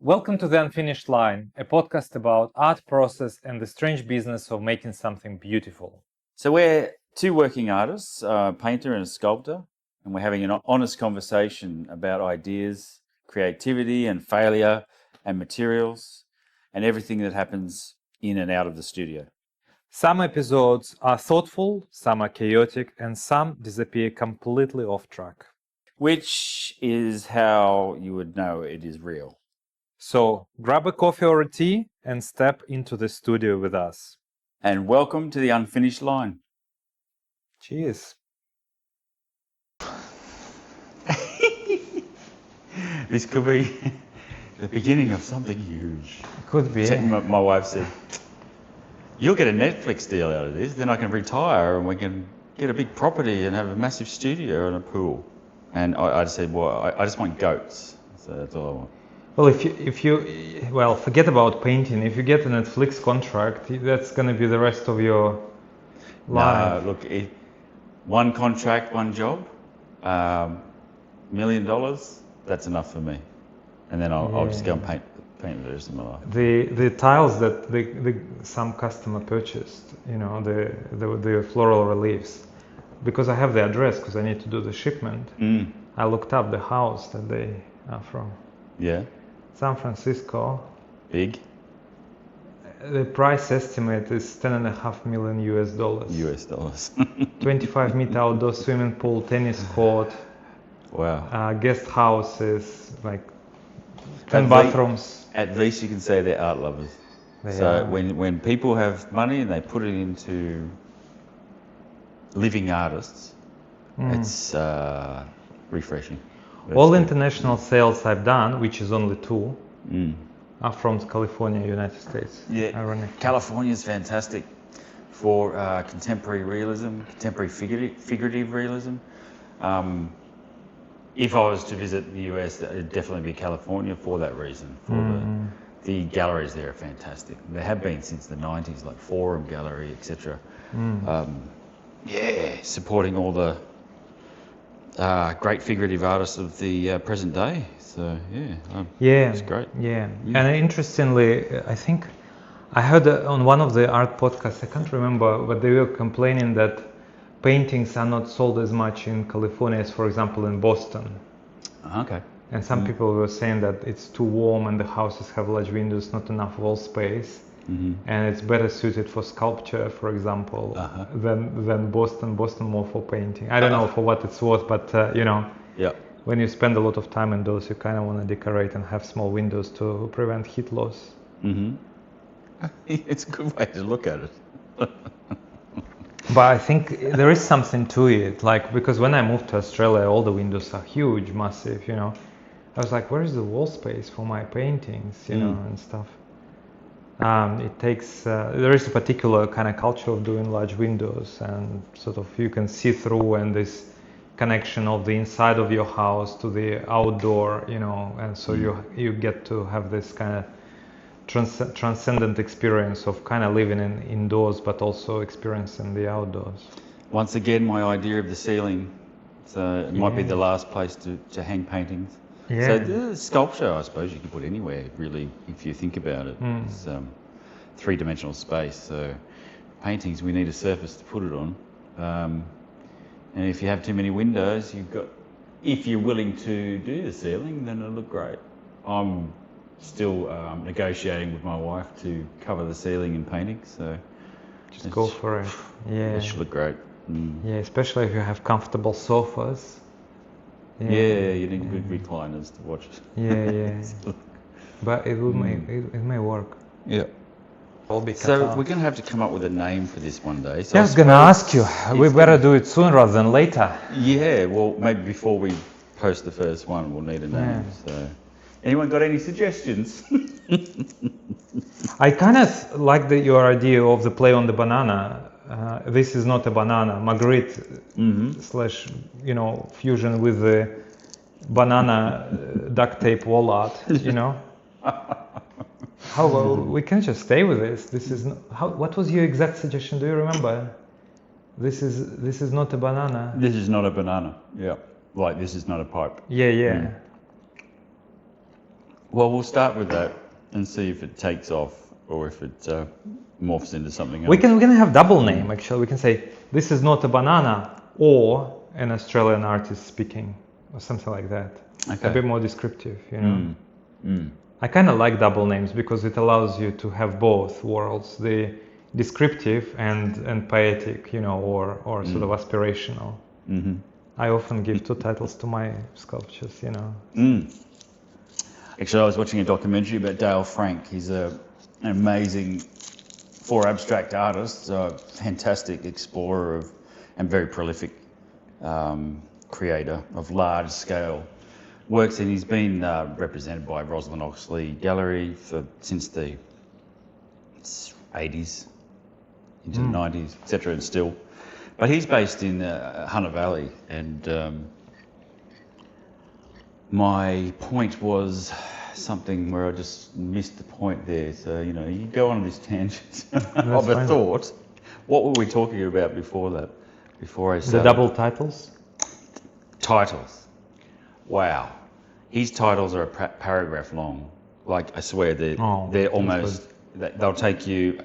Welcome to The Unfinished Line, a podcast about art process and the strange business of making something beautiful. So we're two working artists, a painter and a sculptor, and we're having an honest conversation about ideas, creativity and failure and materials and everything that happens in and out of the studio. Some episodes are thoughtful, some are chaotic, and some disappear completely off track. Which is how you would know it is real. So grab a coffee or a tea and step into the studio with us. And welcome to The Unfinished Line. Cheers. This could be the beginning of something huge. Could be. My wife said, "You'll get a Netflix deal out of this, then I can retire and we can get a big property and have a massive studio and a pool." And I just said, "Well, I just want goats, so that's all I want." Well, if you forget about painting. If you get a Netflix contract, that's going to be the rest of your life. Look, one contract, one job, $1 million, that's enough for me. And then I'll just go and paint the rest of my life. The tiles that some customer purchased, the floral reliefs, because I have the address because I need to do the shipment. I looked up the house that they are from. Yeah. San Francisco. Big. The price estimate is $10.5 million US. 25-meter outdoor swimming pool, tennis court. Wow. Guest houses, like 10 bathrooms. At least you can say they're art lovers. When people have money and they put it into living artists, it's refreshing. All international sales I've done, which is only 2, are from California, United States. Yeah, Ironic. California is fantastic for contemporary realism, contemporary figurative realism. If I was to visit the US, it'd definitely be California for that reason. The galleries there are fantastic. They have been since the 90s, like Forum Gallery, etc. Supporting all the great figurative artists of the present day. So it's great. Yeah. And interestingly, I think I heard on one of the art podcasts, I can't remember, but they were complaining that paintings are not sold as much in California as, for example, in Boston. Okay. And some people were saying that it's too warm and the houses have large windows, not enough wall space. And it's better suited for sculpture, for example, than Boston. Boston more for painting. I don't know for what it's worth, but when you spend a lot of time indoors, you kind of want to decorate and have small windows to prevent heat loss. It's a good way to look at it. But I think there is something to it, like, because when I moved to Australia, all the windows are huge, massive, I was like, where is the wall space for my paintings, and stuff. It takes, there is a particular kind of culture of doing large windows, and sort of you can see through, and this connection of the inside of your house to the outdoor, and so you get to have this kind of transcendent experience of kind of living indoors, but also experiencing the outdoors. Once again, my idea of the ceiling, so it might be the last place to hang paintings. Yeah. So the sculpture, I suppose you can put anywhere, really, if you think about it. It's three-dimensional space, so paintings, we need a surface to put it on. And if you have too many windows, if you're willing to do the ceiling, then it'll look great. I'm still negotiating with my wife to cover the ceiling in paintings, so just go for it. Yeah, it should look great. Yeah, especially if you have comfortable sofas. Yeah, you need good recliners to watch it. Yeah. But it may work. Yeah. So we're going to have to come up with a name for this one day. So I was going to ask you, we better do it soon rather than later. Yeah, well, maybe before we post the first one, we'll need a name. So, anyone got any suggestions? I kind of like your idea of the play on the banana. This is not a banana. Magritte / fusion with the banana duct tape wall art. How we can just stay with this. This is what was your exact suggestion? Do you remember? This is not a banana. This is not a banana. Yeah. Like this is not a pipe. Yeah. Well, we'll start with that and see if it takes off or if it morphs into something else. We can have double name actually. We can say this is not a banana or an Australian artist speaking or something like that. Okay. A bit more descriptive, you know. I kind of like double names because it allows you to have both worlds, the descriptive and poetic, you know, or sort of aspirational. Mm-hmm. I often give two titles to my sculptures, you know. Actually, I was watching a documentary about Dale Frank. He's an amazing, for abstract artist, a fantastic explorer and very prolific creator of large scale works, and he's been represented by Rosalind Oxley Gallery since the 80s into the 90s, etc. and still. But he's based in Hunter Valley, and my point was something where I just missed the point there. So, you know, you go on this tangent of a thought. What were we talking about before that? Before I started? The double titles? Titles. Wow. His titles are a paragraph long. Like, I swear, they're almost, they'll take you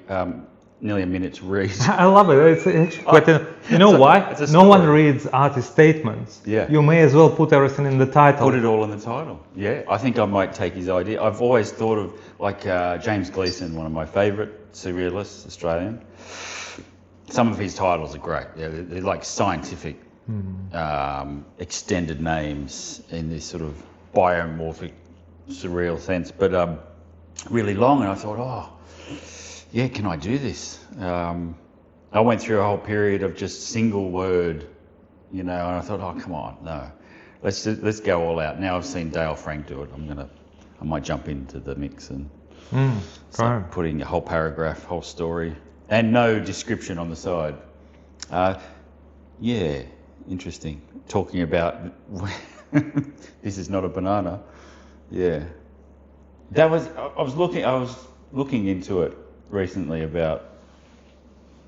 nearly a minute to read. I love it. It's actually quite you know why? No one reads artist statements. Yeah. You may as well put everything in the title. Put it all in the title. Yeah. I think I might take his idea. I've always thought of, like, James Gleeson, one of my favourite surrealists, Australian. Some of his titles are great. Yeah, they're like scientific, extended names in this sort of biomorphic, surreal sense, but really long. And I thought, oh, yeah, can I do this? I went through a whole period of just single word, you know, and I thought, oh, come on, no, let's go all out. Now I've seen Dale Frank do it. I might jump into the mix and start putting a whole paragraph, whole story, and no description on the side. Yeah, interesting. Talking about this is not a banana. Yeah, I was looking into it recently about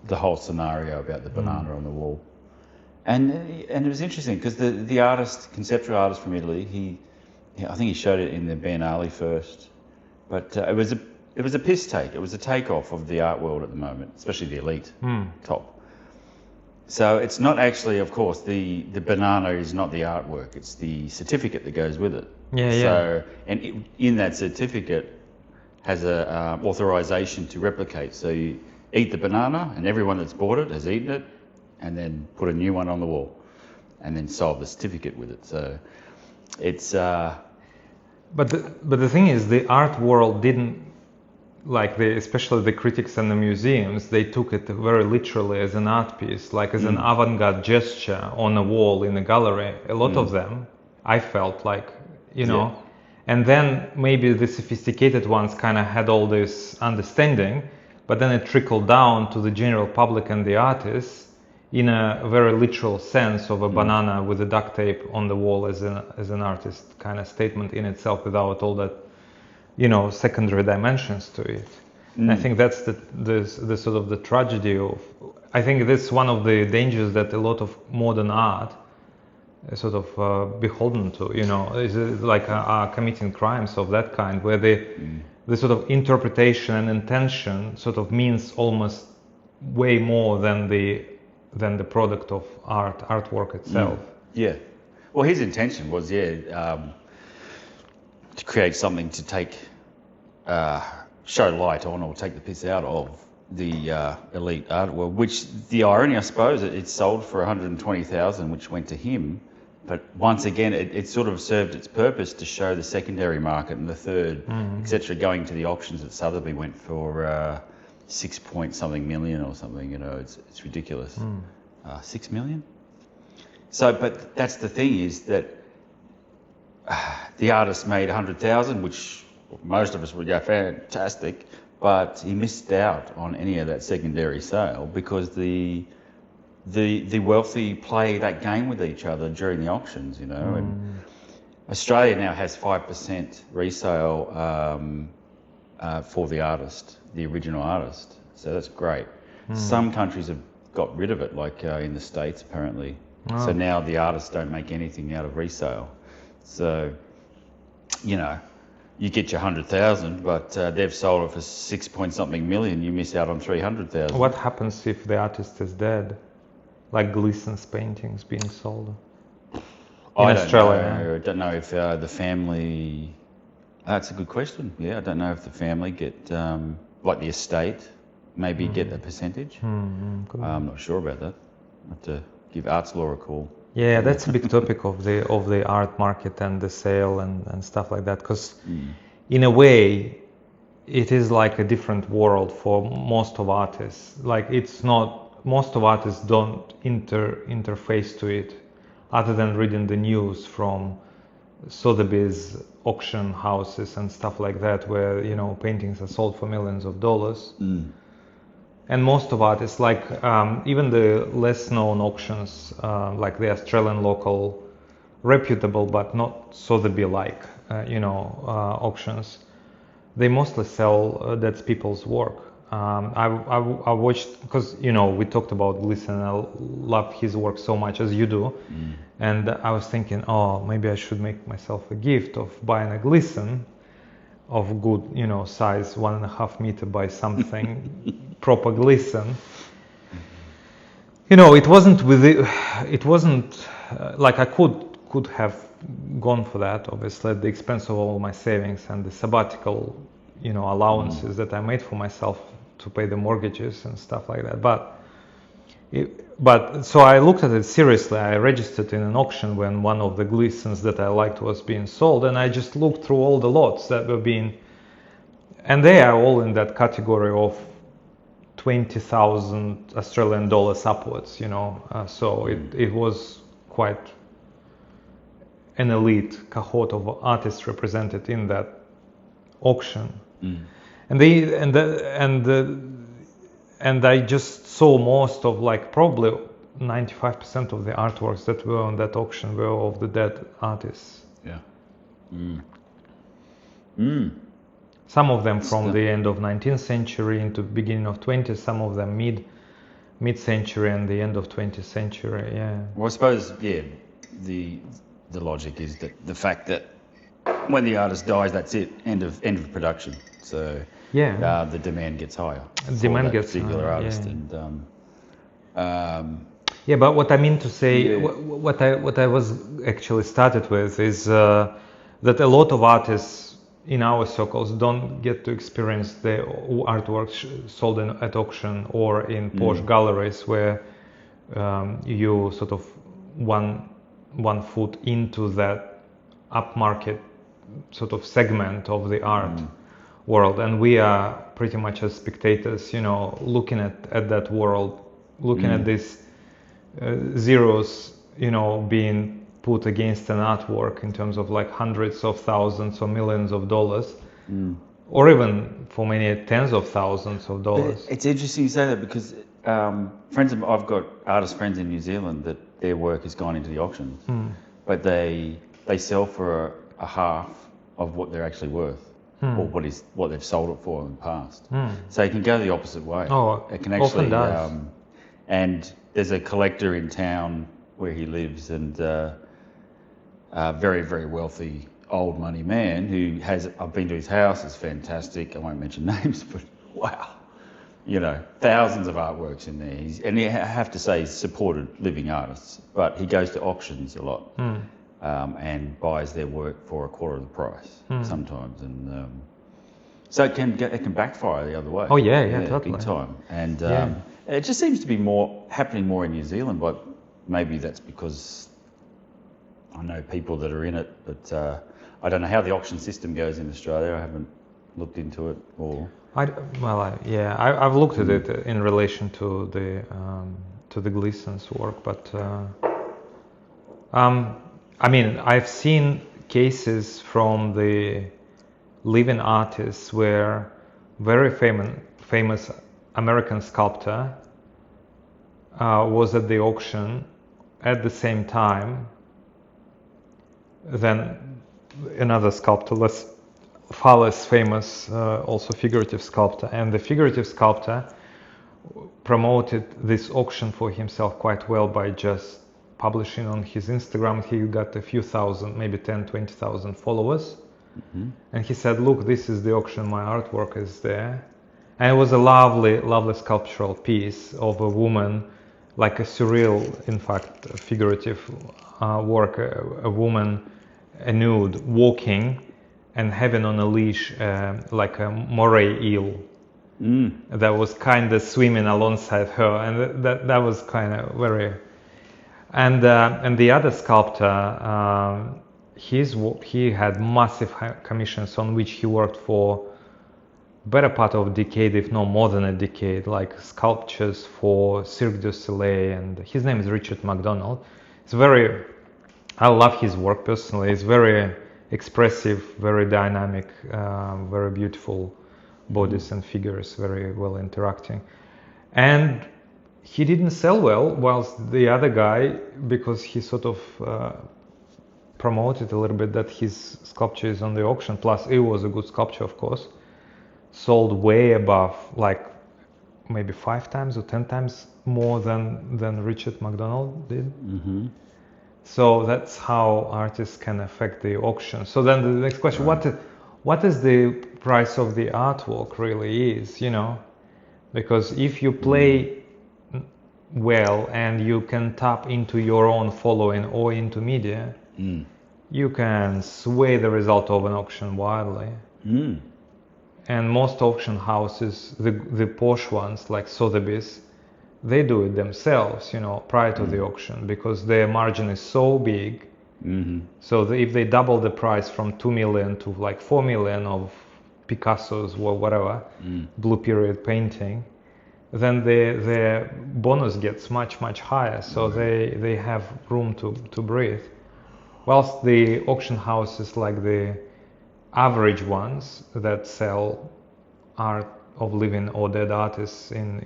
the whole scenario about the banana on the wall, and it was interesting because the artist, conceptual artist from Italy, I think he showed it in the Biennale first, but it was a piss take. It was a takeoff of the art world at the moment, especially the elite top. So it's not actually, of course, the banana is not the artwork. It's the certificate that goes with it. So, and in that certificate has a authorization to replicate. So you eat the banana, and everyone that's bought it has eaten it, and then put a new one on the wall, and then solve the certificate with it. So it's. But the thing is, the art world didn't, like especially the critics and the museums, they took it very literally as an art piece, like as an avant-garde gesture on a wall in a gallery. A lot of them, I felt like, you know, and then maybe the sophisticated ones kind of had all this understanding, but then it trickled down to the general public and the artists in a very literal sense of a banana with a duct tape on the wall as an artist kind of statement in itself, without all that, you know, secondary dimensions to it. And I think that's the sort of the tragedy of, I think that's one of the dangers that a lot of modern art is sort of beholden to, you know, is like are committing crimes of that kind, where the sort of interpretation and intention sort of means almost way more than the product of artwork itself. Yeah. Well, his intention was, to create something to take, show light on or take the piss out of the elite art world, which the irony, I suppose, it sold for 120,000, which went to him. But once again, it sort of served its purpose to show the secondary market and the third, etc. Going to the auctions at Sotheby went for 6 point something million or something, you know, it's ridiculous. 6 million? So, but that's the thing, is that the artist made 100,000, which most of us would go, fantastic, but he missed out on any of that secondary sale because the wealthy play that game with each other during the auctions, you know. And Australia now has 5% resale for the artist, the original artist. So that's great. Some countries have got rid of it, like in the States apparently. So now the artists don't make anything out of resale. So, you know, you get your 100,000, but they've sold it for 6 point something million. You miss out on 300,000. What happens if the artist is dead? Like Gleason's paintings being sold in Australia? I don't know if the family. That's a good question. Yeah, I don't know if the family get like the estate maybe get a percentage. I'm not sure about that. I have to give Arts Law a call. Yeah, that's a big topic of the art market and the sale and stuff like that. Because in a way, it is like a different world for most of artists. Like it's not. Most of artists don't interface to it, other than reading the news from Sotheby's auction houses and stuff like that, where paintings are sold for millions of dollars. And most of artists, like even the less known auctions, like the Australian local, reputable but not Sotheby-like, auctions, they mostly sell that's people's work. I watched, because we talked about Gleason, I love his work so much as you do, and I was thinking, oh, maybe I should make myself a gift of buying a Gleason of good size, 1.5 meter by something proper Gleason. It wasn't like I could have gone for that, obviously, at the expense of all my savings and the sabbatical allowances that I made for myself to pay the mortgages and stuff like that. But so I looked at it seriously. I registered in an auction when one of the Gleasons that I liked was being sold, and I just looked through all the lots that were being, and they are all in that category of 20,000 Australian dollars upwards. So it was quite an elite cohort of artists represented in that auction. And I just saw most of, like, probably 95% of the artworks that were on that auction were of the dead artists. Yeah. Some of them from the end of 19th century into beginning of 20th, some of them mid-century and the end of 20th century. Yeah. Well, I suppose the logic is that the fact that when the artist dies, that's it, end of production. So the demand gets higher. Demand gets particular higher, artist, yeah. and but what I mean to say, what I was actually started with is that a lot of artists in our circles don't get to experience the artworks sold at auction or in posh galleries where you sort of one foot into that upmarket sort of segment of the art world, and we are pretty much as spectators, looking at that world, looking at these zeros, being put against an artwork in terms of like hundreds of thousands or millions of dollars, or even for many tens of thousands of dollars. It's interesting you say that, because I've got artist friends in New Zealand that their work has gone into the auctions, but they sell for a half of what they're actually worth, or what they've sold it for in the past. So it can go the opposite way. It can actually, often does. And there's a collector in town where he lives, and a very, very wealthy old money man who I've been to his house, it's fantastic. I won't mention names, but wow. Thousands of artworks in there. And I have to say, he's supported living artists, but he goes to auctions a lot. And buys their work for a quarter of the price sometimes, and so it can backfire the other way. Oh yeah, totally, big time. And it just seems to be happening more in New Zealand, but maybe that's because I know people that are in it, but I don't know how the auction system goes in Australia. I haven't looked into it, or I've looked at it in relation to the Gleason's work, but I mean, I've seen cases from the living artists where very famous American sculptor was at the auction at the same time than another sculptor, far less famous, also figurative sculptor. And the figurative sculptor promoted this auction for himself quite well by just publishing on his Instagram. He got a few thousand, maybe 10, 20,000 followers. And he said, look, this is the auction, my artwork is there. And it was a lovely, lovely sculptural piece of a woman, like a surreal, in fact, figurative work, a woman, a nude, walking and having on a leash like a moray eel that was kind of swimming alongside her. And that was kind of very... And the other sculptor, he had massive commissions on which he worked for better part of a decade, if not more than a decade, like sculptures for Cirque du Soleil, and his name is Richard MacDonald. I love his work personally. It's very expressive, very dynamic, very beautiful bodies and figures, very well interacting. And he didn't sell well, whilst the other guy, because he sort of promoted a little bit that his sculpture is on the auction, plus it was a good sculpture, of course, sold way above, like maybe 5 times or 10 times more than Richard MacDonald did. So that's how artists can affect the auction. So then the next question, what is the price of the artwork really is, you know? Because if you play well and you can tap into your own following or into media, you can sway the result of an auction wildly. And most auction houses, the posh ones like Sotheby's, they do it themselves, you know, prior to the auction, because their margin is so big. So if they double the price from 2 million to like 4 million of Picasso's or whatever, blue period painting, then their bonus gets much, much higher. So they have room to breathe. Whilst the auction houses, like the average ones that sell art of living or dead artists in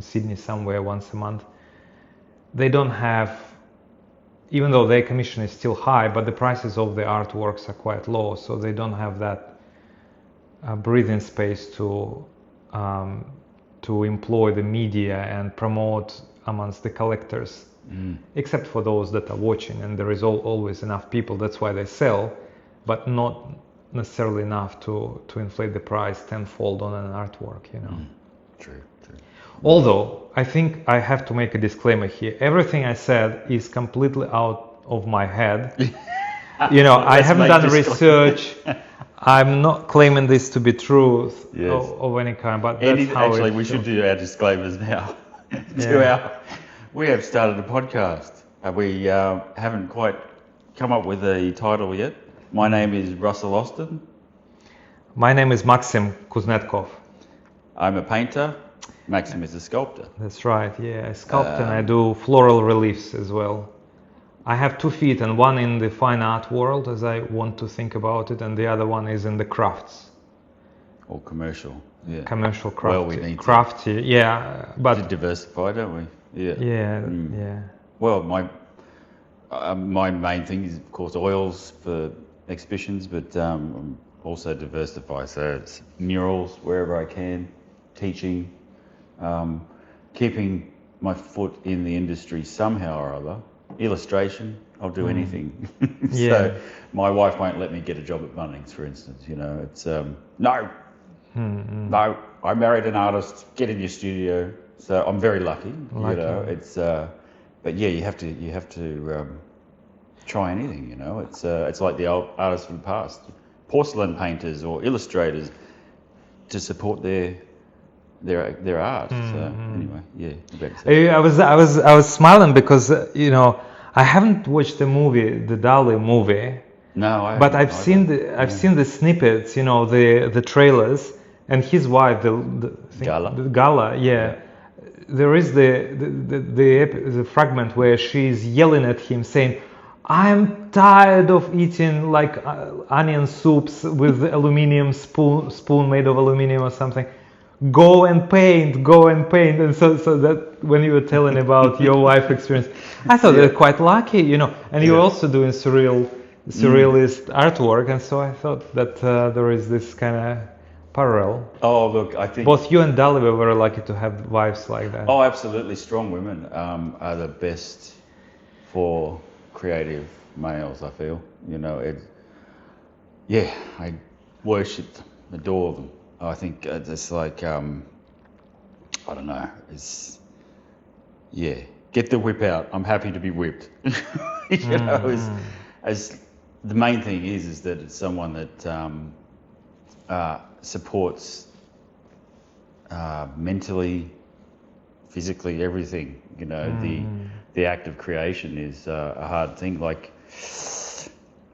Sydney somewhere once a month, they don't have, even though their commission is still high, but the prices of the artworks are quite low, so they don't have that breathing space to employ the media and promote amongst the collectors, except for those that are watching, and there is always enough people, that's why they sell, but not necessarily enough to inflate the price tenfold on an artwork, you know. True. Although, I think I have to make a disclaimer here. Everything I said is completely out of my head. You know, I haven't done research. I'm not claiming this to be truth of any kind, but that's how actually, we should do our disclaimers now. We have started a podcast. We haven't quite come up with a title yet. My name is Russell Austin. My name is Maksim Kuznetcov. I'm a painter. Maksim is a sculptor. That's right, yeah. I sculpt and I do floral reliefs as well. I have 2 feet, and one in the fine art world, as I want to think about it, and the other one is in the crafts. Or commercial, yeah. Commercial crafty. Well, we need crafty, yeah. But to diversify, don't we? Yeah. Yeah. Well, my main thing is, of course, oils for exhibitions, but also diversify. So it's murals wherever I can, teaching, keeping my foot in the industry somehow or other. Illustration, I'll do anything. So my wife won't let me get a job at Bunnings, for instance. You know, it's no, I married an artist. Get in your studio. So I'm very lucky. You know, it's but yeah, you have to try anything. You know, it's like the old artists from the past, porcelain painters or illustrators, to support their art. So anyway, yeah. I was smiling because you know, I haven't watched the Dali movie. No, but I've seen the snippets, you know, the trailers, and his wife, Gala, yeah. There is the fragment where she's yelling at him, saying, "I'm tired of eating like onion soups with aluminium spoon made of aluminium or something. Go and paint." And so that when you were telling about your wife experience, I thought they're quite lucky, you know. And you're also doing surrealist artwork, and so I thought that there is this kind of parallel. Oh, look, I think both you and Dali were very lucky to have wives like that. Oh, absolutely. Strong women are the best for creative males, I feel. You know, yeah, I worship them, adore them. I think it's like, I don't know, yeah, get the whip out. I'm happy to be whipped. You know, as the main thing is that it's someone that supports mentally, physically, everything. You know, the act of creation is a hard thing. Like,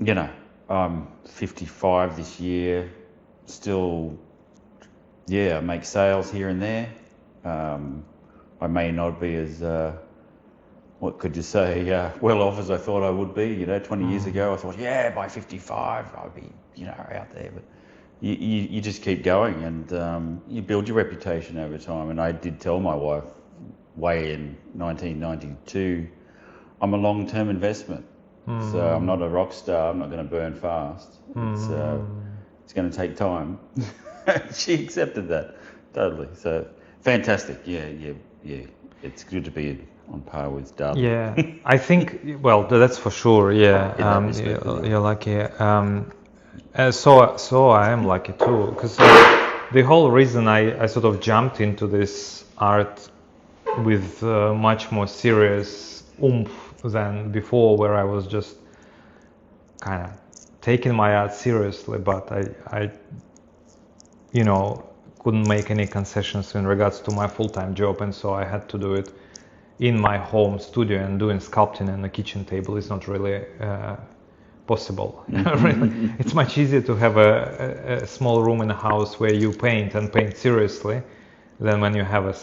you know, I'm 55 this year, still, yeah, I make sales here and there. I may not be as, what could you say, well off as I thought I would be. You know, 20 years ago, I thought, yeah, by 55, I'll be, you know, out there. But you just keep going, and you build your reputation over time. And I did tell my wife way in 1992, I'm a long-term investment. So I'm not a rock star. I'm not going to burn fast. It's going to take time. She accepted that totally. So fantastic. Yeah. It's good to be on par with Darla. Yeah, I think, well, that's for sure. Yeah, In that respect, you're lucky. So I am lucky too, because the whole reason I sort of jumped into this art with much more serious oomph than before, where I was just kind of taking my art seriously, but I you know, couldn't make any concessions in regards to my full-time job, and so I had to do it in my home studio, and doing sculpting on a kitchen table is not really possible. Really. It's much easier to have a small room in a house where you paint and paint seriously than when you have a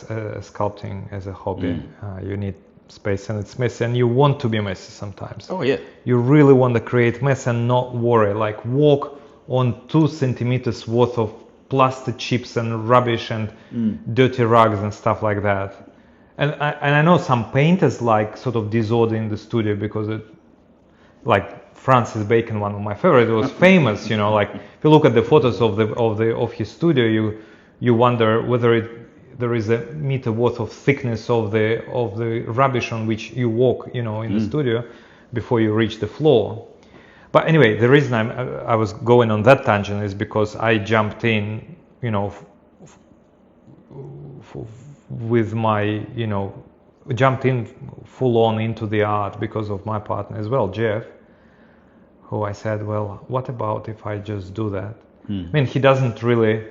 sculpting as a hobby. You need space, and it's messy, and you want to be messy sometimes. Oh yeah. You really want to create mess and not worry, like walk on 2 centimeters worth of plastic chips and rubbish and dirty rugs and stuff like that. And I know some painters like sort of disorder in the studio, because it, like Francis Bacon, one of my favorites, was famous. You know, like if you look at the photos of his studio, you wonder whether there is a meter worth of thickness of the rubbish on which you walk, you know, in the studio before you reach the floor. But anyway, the reason I was going on that tangent is because I jumped in, you know, with my, you know, jumped in full on into the art because of my partner as well, Jeff, who I said, well, what about if I just do that? I mean, he doesn't really,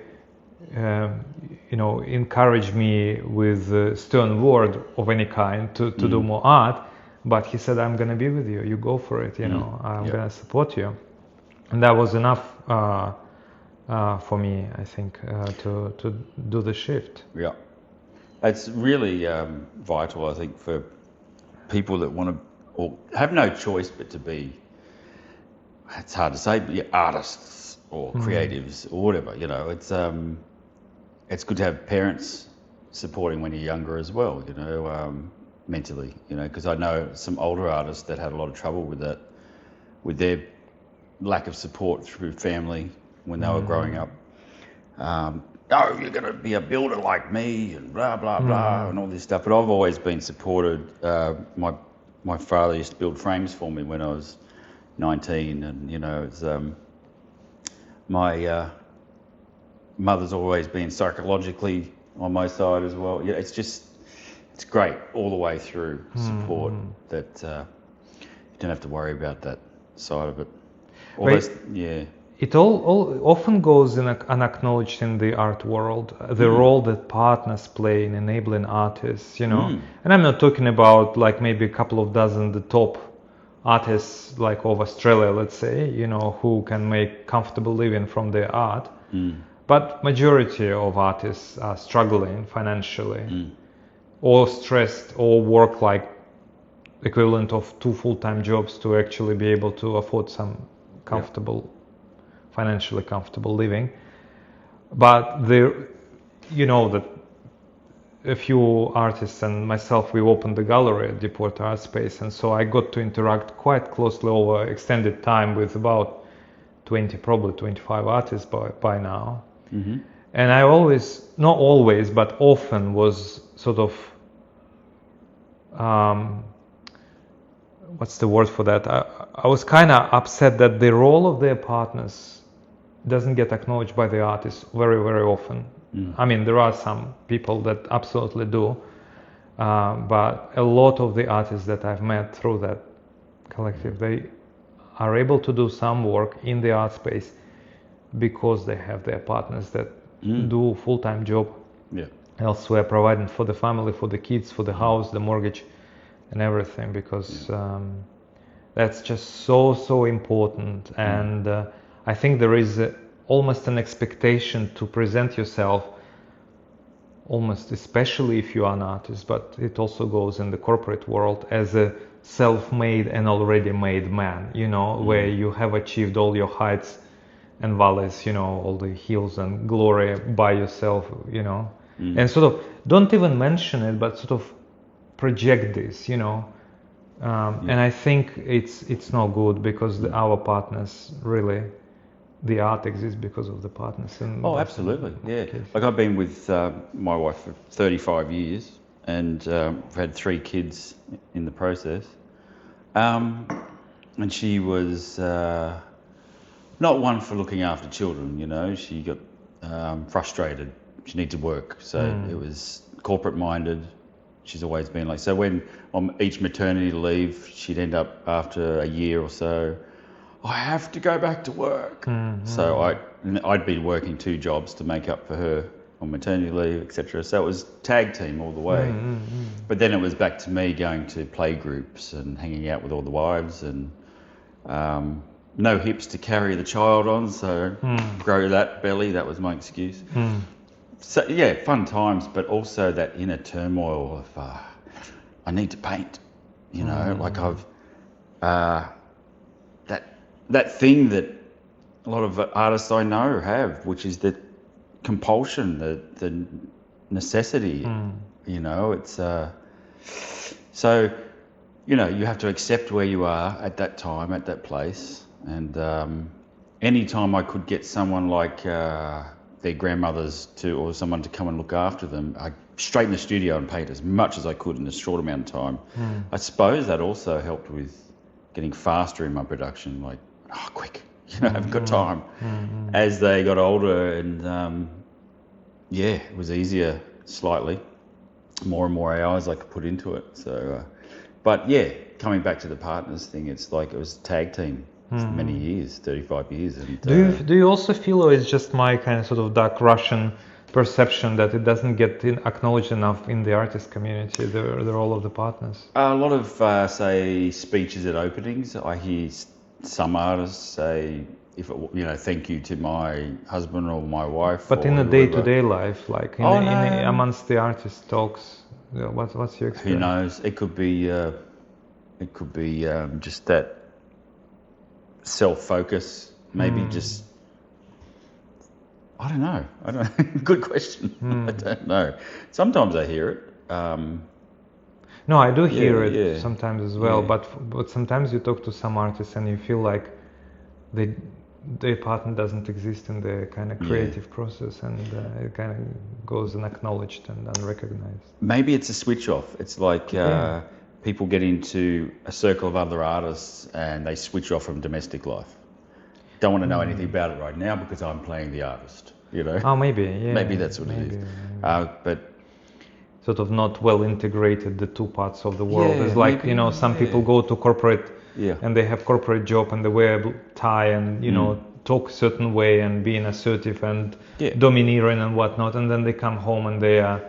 you know, encourage me with a stern word of any kind to do more art, but he said, I'm going to be with you. You go for it, you know, I'm going to support you. And that was enough for me, I think, to do the shift. Yeah. It's really vital, I think, for people that want to, or have no choice but to be, it's hard to say, but yeah, artists or creatives or whatever, you know, it's good to have parents supporting when you're younger as well, you know, mentally, you know, because I know some older artists that had a lot of trouble with that, with their lack of support through family when they were growing up. Oh, you're going to be a builder like me, and blah, blah, blah, and all this stuff. But I've always been supported. My father used to build frames for me when I was 19, and, you know, it's, my mother's always been psychologically on my side as well. Yeah, it's great all the way through support that you don't have to worry about that side of it. It all often goes unacknowledged in the art world, the role that partners play in enabling artists, you know. And I'm not talking about like maybe a couple of dozen the top artists like of Australia, let's say, you know, who can make comfortable living from their art. But majority of artists are struggling financially, or stressed, or work like equivalent of 2 full-time jobs to actually be able to afford some comfortable, financially comfortable living. But you know that a few artists and myself, we opened the gallery at Deepwater Art Space, and so I got to interact quite closely over extended time with about 20, probably 25 artists by now. And I always, not always, but often was sort of, what's the word for that? I was kind of upset that the role of their partners doesn't get acknowledged by the artists very, very often. I mean, there are some people that absolutely do, but a lot of the artists that I've met through that collective, they are able to do some work in the art space because they have their partners that do full-time job elsewhere, providing for the family, for the kids, for the house, the mortgage, and everything, because that's just so important. And I think there is almost an expectation to present yourself, almost especially if you are an artist, but it also goes in the corporate world, as a self-made and already made man, you know, where you have achieved all your heights and valleys, you know, all the hills and glory by yourself, you know, and sort of don't even mention it, but sort of project this, you know. And I think it's not good, because our partners, really, the art exists because of the partners. And absolutely, yeah. Like, I've been with my wife for 35 years, and we've had 3 kids in the process. And she was not one for looking after children, you know. She got frustrated. She needed to work, so it was corporate minded. She's always been like, so when on each maternity leave, she'd end up after a year or so, I have to go back to work. So I'd be working 2 jobs to make up for her on maternity leave, etc. So it was tag team all the way. But then it was back to me going to play groups and hanging out with all the wives, and no hips to carry the child on, so grow that belly, that was my excuse. So yeah, fun times, but also that inner turmoil of I need to paint, you know, like I've that thing that a lot of artists I know have, which is the compulsion, the necessity, you know. It's so, you know, you have to accept where you are at that time, at that place, and any time I could get someone like their grandmothers or someone to come and look after them, I straight in the studio and paint as much as I could in a short amount of time. I suppose that also helped with getting faster in my production, like, oh, quick, you know, I haven't got time. As they got older, and it was easier slightly, more and more hours I could put into it. So, but yeah, coming back to the partners thing, it's like it was a tag team. Many years, 35 years. And, do you also feel, or it's just my kind of sort of dark Russian perception, that it doesn't get acknowledged enough in the artist community, the role of the partners? A lot of, say, speeches at openings, I hear some artists say, thank you to my husband or my wife. But in a day-to-day life, like amongst the artist talks, what's your experience? Who knows? It could be just that self-focus, maybe just, I don't know. Good question. I don't know. Sometimes I hear it. No, I do hear it sometimes as well, but sometimes you talk to some artists and you feel like their partner doesn't exist in the kind of creative process, and it kind of goes unacknowledged and unrecognized. Maybe it's a switch off. It's like people get into a circle of other artists and they switch off from domestic life. Don't want to know anything about it right now because I'm playing the artist, you know? Oh, maybe, yeah. Maybe that's what it is. But sort of not well integrated, the 2 parts of the world. It's like, maybe, you know, some people go to corporate and they have corporate job and they wear a tie and, you know, talk a certain way and being assertive and domineering and whatnot, and then they come home and they are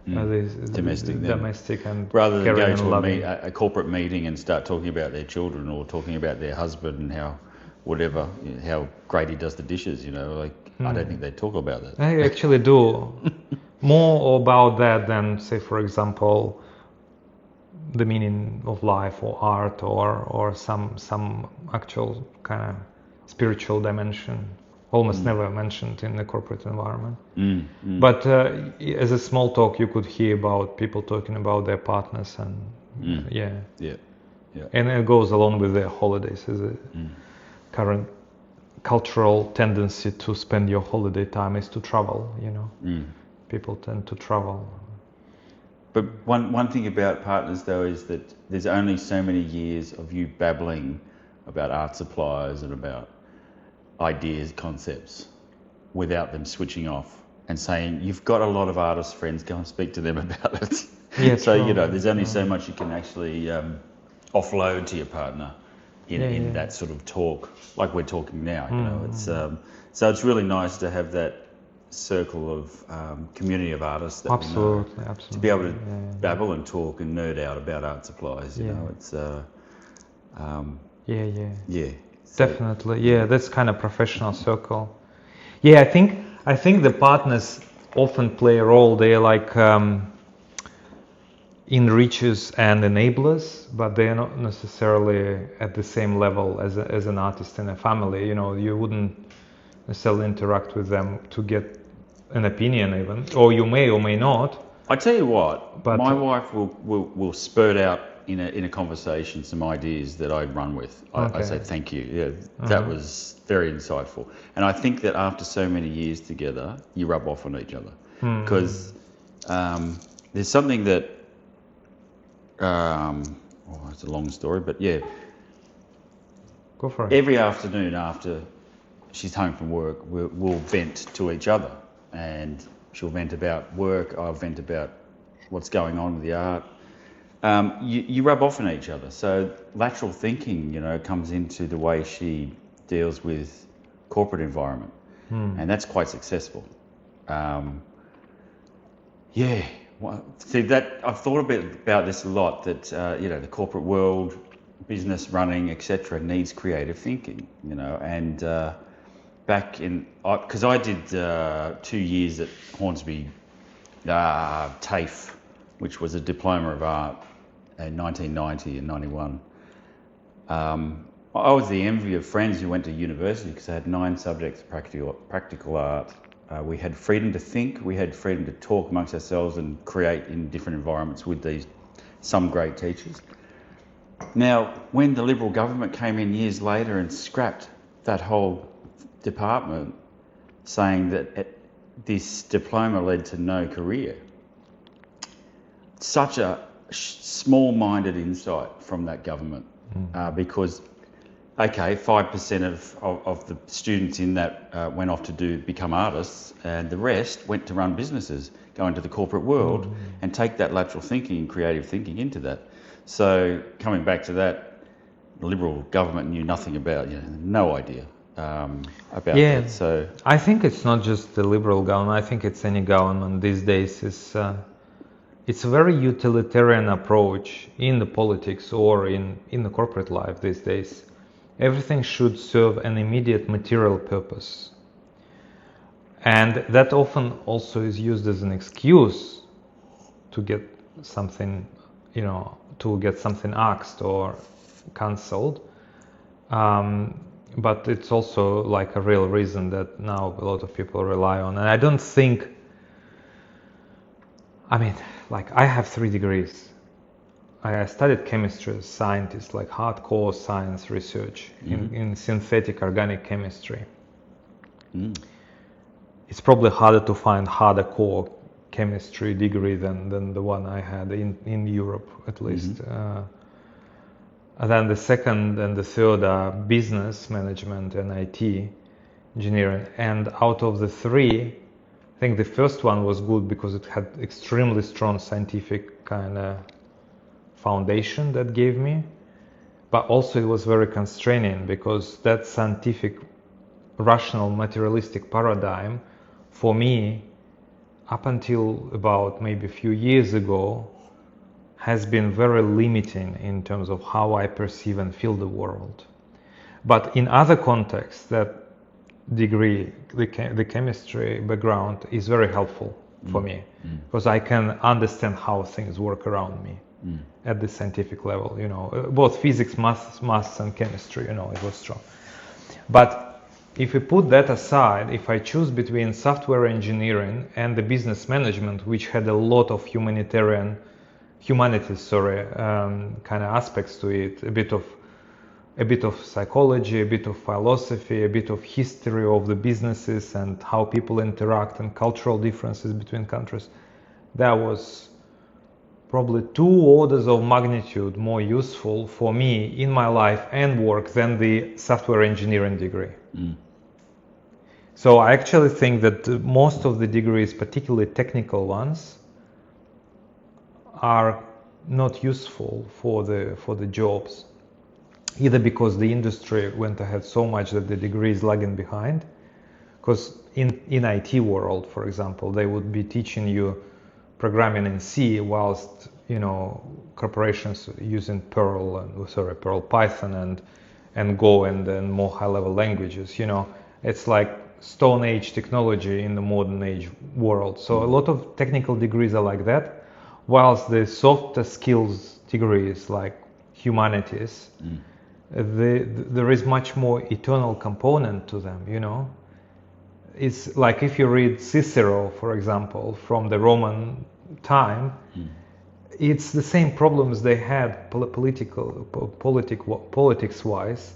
domestic and rather than go to a corporate meeting and start talking about their children or talking about their husband and how great he does the dishes, you know, like I don't think they talk about that. I actually do more about that than, say, for example, the meaning of life or art or some actual kind of spiritual dimension. Almost never mentioned in the corporate environment. But as a small talk, you could hear about people talking about their partners and and it goes along with their holidays as a current cultural tendency to spend your holiday time is to travel, you know. People tend to travel. But one thing about partners though is that there's only so many years of you babbling about art supplies and about ideas, concepts, without them switching off and saying, you've got a lot of artist friends, go and speak to them about it. Yeah, So, true. there's only so much you can actually offload to your partner in that sort of talk, like we're talking now. It's so it's really nice to have that circle of community of artists that Absolutely, we know, absolutely. to be able to babble and talk and nerd out about art supplies. It's Yeah. So, Definitely. Yeah, that's kind of professional circle. Yeah, I think the partners often play a role. They're like enrichers and enablers, but they're not necessarily at the same level as an artist in a family. You wouldn't necessarily interact with them to get an opinion even, or you may or may not. I tell you what, But my wife will spurt out in a conversation some ideas that I run with. I say thank you. Yeah, that was very insightful. And I think that after so many years together, you rub off on each other because there's something that. It's a long story, but yeah. Go for it. Every afternoon after she's home from work, we'll vent to each other, and she'll vent about work. I'll vent about what's going on with the art. You rub off on each other. So lateral thinking, comes into the way she deals with corporate environment, and that's quite successful. Well, see that I've thought a bit about this a lot. That the corporate world, business running, etc., needs creative thinking. And back in because I did 2 years at Hornsby TAFE, which was a diploma of art in 1990 and 91. I was the envy of friends who went to university because I had 9 subjects of practical art. We had freedom to think, we had freedom to talk amongst ourselves and create in different environments with some great teachers. Now, when the Liberal government came in years later and scrapped that whole department, saying that this diploma led to no career, such a small-minded insight from that government, because 5% of the students in that went off to become artists, and the rest went to run businesses, go into the corporate world, and take that lateral thinking and creative thinking into that. So coming back to that, the Liberal government knew nothing about, no idea about that. So I think it's not just the Liberal government. I think it's any government these days. It's a very utilitarian approach in the politics or in the corporate life these days. Everything should serve an immediate material purpose. And that often also is used as an excuse to get something, to get something axed or cancelled. But it's also like a real reason that now a lot of people rely on. And I don't think, I have 3 degrees. I studied chemistry as a scientist, like hardcore science research in synthetic organic chemistry. It's probably harder to find hardcore chemistry degree than the one I had in Europe, at least. And then the second and the third are business management and IT engineering. And out of the 3, I think the first one was good because it had extremely strong scientific kind of foundation that gave me, but also it was very constraining because that scientific, rational, materialistic paradigm for me, up until about maybe a few years ago, has been very limiting in terms of how I perceive and feel the world. But in other contexts, that degree, the chemistry background is very helpful for me because I can understand how things work around me at the scientific level, both physics, maths and chemistry, it was strong. But if we put that aside, if I choose between software engineering and the business management, which had a lot of humanities, kind of aspects to it, a bit of psychology, a bit of philosophy, a bit of history of the businesses and how people interact and cultural differences between countries, that was probably 2 orders of magnitude more useful for me in my life and work than the software engineering degree. So I actually think that most of the degrees, particularly technical ones, are not useful for the jobs, either because the industry went ahead so much that the degree is lagging behind. Because in IT world, for example, they would be teaching you programming in C, whilst corporations using Perl, Python, and Go, and more high-level languages. It's like Stone Age technology in the modern age world. So a lot of technical degrees are like that, whilst the softer skills degrees, like humanities, there is much more eternal component to them. It's like if you read Cicero, for example, from the Roman time, it's the same problems they had politics-wise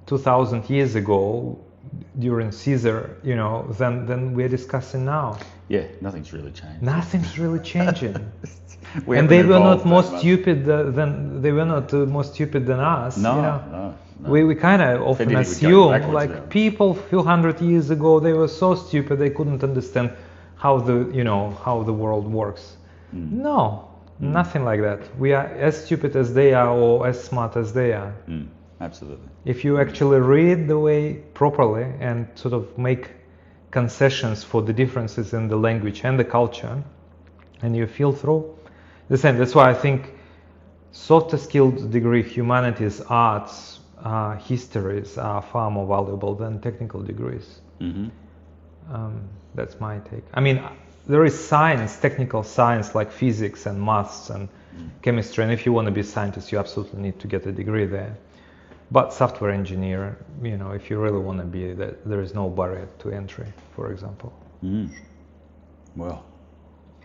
2,000 years ago during Caesar, than we're discussing now. Yeah, nothing's really changed. Nothing's really changing. And they were not more stupid more stupid than us. No. We kind of often assume, like, now. People a few hundred years ago, they were so stupid they couldn't understand how the world works. No, nothing like that. We are as stupid as they are, or as smart as they are. Absolutely. If you actually read the way properly and sort of make concessions for the differences in the language and the culture, and you feel through the same. That's why I think softer skilled degree, humanities, arts, histories are far more valuable than technical degrees. That's my take. I mean, there is science, technical science, like physics and maths and chemistry, and if you want to be a scientist, you absolutely need to get a degree there. But software engineer, if you really want to be that, there is no barrier to entry, for example. Well,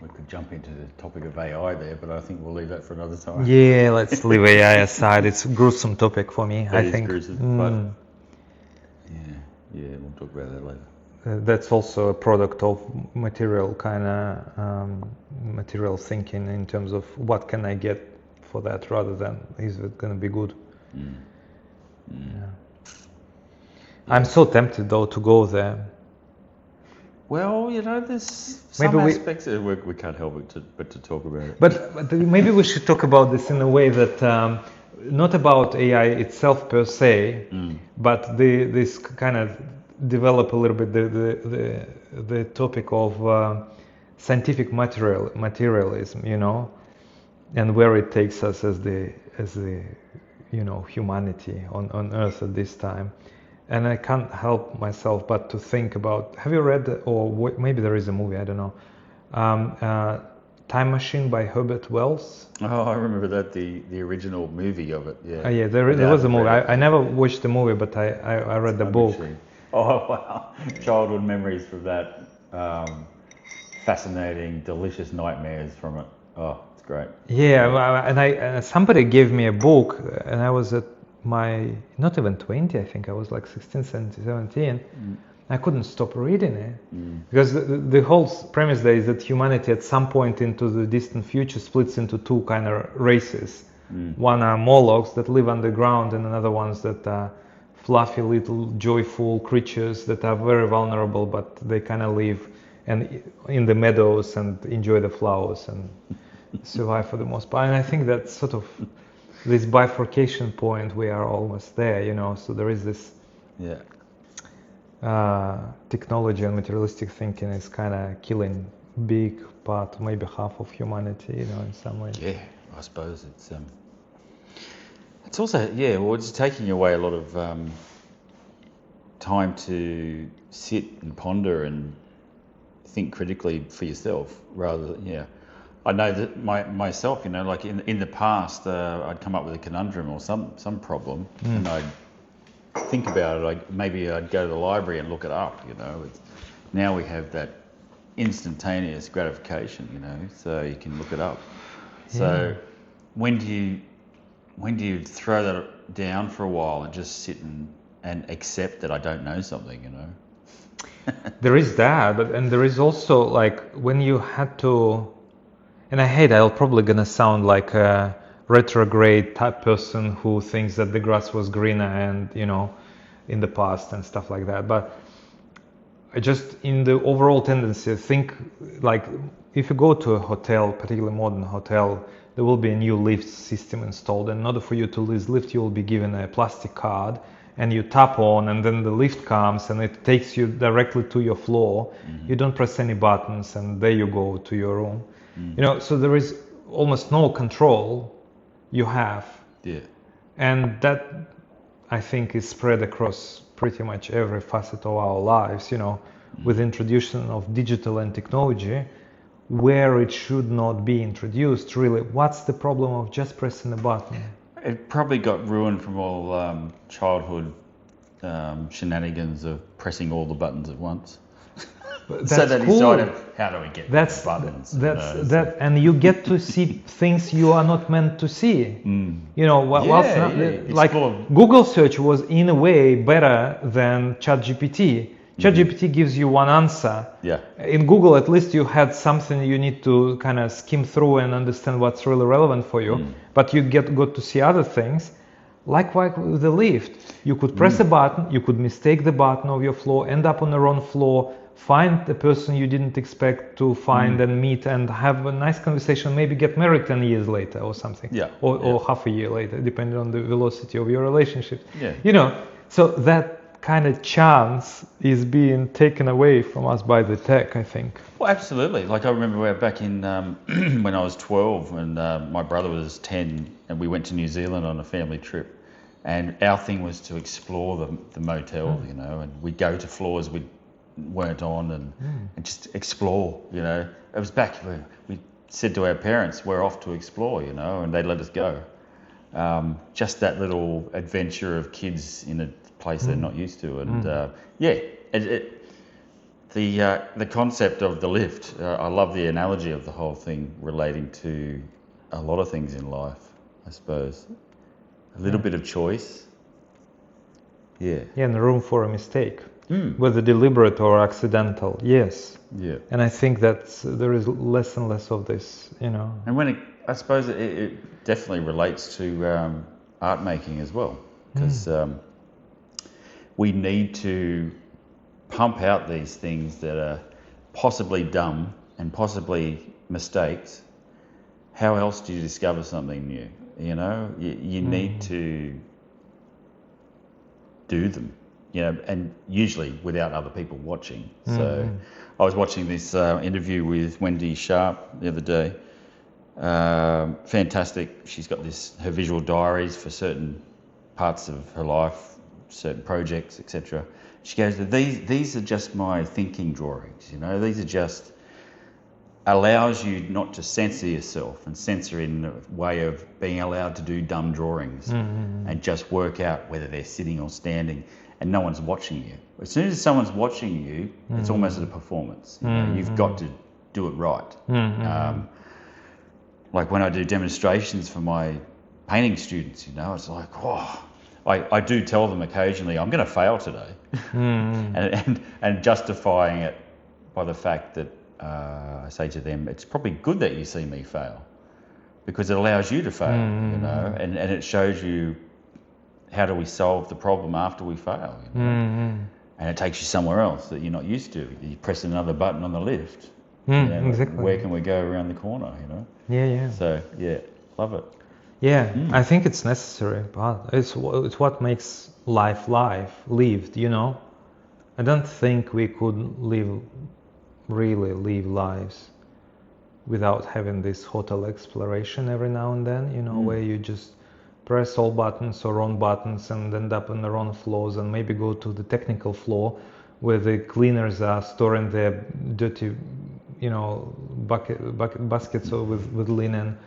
we could jump into the topic of AI there, but I think we'll leave that for another time. Yeah, let's leave AI aside. It's a gruesome topic for me, I think. Gruesome, but we'll talk about that later. That's also a product of material thinking in terms of what can I get for that, rather than is it going to be good. I'm so tempted though to go there. Well, there's some aspects we can't help it but to talk about it. But maybe we should talk about this in a way that not about AI itself per se, but this kind of develop a little bit the topic of scientific materialism, and where it takes us as the humanity on Earth at this time. And I can't help myself but to think about, have you read, or maybe there is a movie, I don't know, Time Machine by Herbert Wells? Oh, I remember that, the original movie of it, yeah. Yeah, there was a movie. I never watched the movie, but I read the book. Machine. Oh, wow. Childhood memories from that. Fascinating, delicious nightmares from it. Oh, it's great. Yeah, and somebody gave me a book, and I was at not even 20, I think I was like 16, 17. I couldn't stop reading it because the whole premise there is that humanity at some point into the distant future splits into two kind of races. One are Morlocks that live underground, and another ones that are fluffy little joyful creatures that are very vulnerable, but they kind of live in the meadows and enjoy the flowers and survive for the most part. And I think that's sort of this bifurcation point. We are almost there, so there is this technology and materialistic thinking is kind of killing big part, maybe half of humanity, in some way. Yeah, I suppose it's also, it's taking away a lot of time to sit and ponder and think critically for yourself, rather than, I know that myself, like in the past, I'd come up with a conundrum or some problem, and I'd think about it. Maybe I'd go to the library and look it up. Now we have that instantaneous gratification, so you can look it up. So when do you throw that down for a while and just sit and accept that I don't know something, There is that, and there is also like when you had to, and I'm probably gonna sound like a retrograde type person who thinks that the grass was greener and in the past and stuff like that, but just in the overall tendency, think like if you go to a hotel, particularly modern hotel, there will be a new lift system installed, and in order for you to use lift, you will be given a plastic card, and you tap on, and then the lift comes, and it takes you directly to your floor. You don't press any buttons, and there you go to your room. So there is almost no control you have. Yeah. And that, I think, is spread across pretty much every facet of our lives, with introduction of digital and technology, where it should not be introduced, really. What's the problem of just pressing a button? It probably got ruined from all childhood shenanigans of pressing all the buttons at once. So they decided, how do we get the buttons? And you get to see things you are not meant to see. Like Google search was in a way better than ChatGPT. ChatGPT gives you one answer. Yeah. In Google, at least you had something you need to kind of skim through and understand what's really relevant for you. But you got to see other things. Likewise with the lift, you could press a button, you could mistake the button of your floor, end up on the wrong floor, find the person you didn't expect to find and meet and have a nice conversation, maybe get married 10 years later or something. Or half a year later, depending on the velocity of your relationship. So that kind of chance is being taken away from us by the tech, I think. Well, absolutely. Like I remember back in when I was 12 and my brother was 10 and we went to New Zealand on a family trip, and our thing was to explore the motel, and we'd go to floors we weren't on and just explore, It was back when we said to our parents, we're off to explore, and they'd let us go. Just that little adventure of kids in a place they're not used to, and the concept of the lift, I love the analogy of the whole thing relating to a lot of things in life, I suppose. A little bit of choice. And room for a mistake, whether deliberate or accidental. Yes. And I think that there is less and less of this, And when I suppose it definitely relates to art making as well, because we need to pump out these things that are possibly dumb and possibly mistakes. How else do you discover something new? You need to do them, and usually without other people watching. So I was watching this interview with Wendy Sharp the other day. Fantastic. She's got her visual diaries for certain parts of her life, certain projects, etc. She goes, these are just my thinking drawings, these are just, allows you not to censor yourself and censor in a way of being allowed to do dumb drawings and just work out whether they're sitting or standing and no one's watching you. As soon as someone's watching you, it's almost a performance. You've got to do it right. Like when I do demonstrations for my painting students, it's like, I do tell them occasionally, I'm going to fail today. and justifying it by the fact that I say to them, it's probably good that you see me fail because it allows you to fail, and it shows you how do we solve the problem after we fail, and it takes you somewhere else that you're not used to. You press another button on the lift. Exactly. Where can we go around the corner, So, love it. I think it's necessary, but it's what makes life lived, I don't think we could really live lives without having this hotel exploration every now and then, where you just press all buttons or wrong buttons and end up on the wrong floors, and maybe go to the technical floor where the cleaners are storing their dirty, baskets with linen,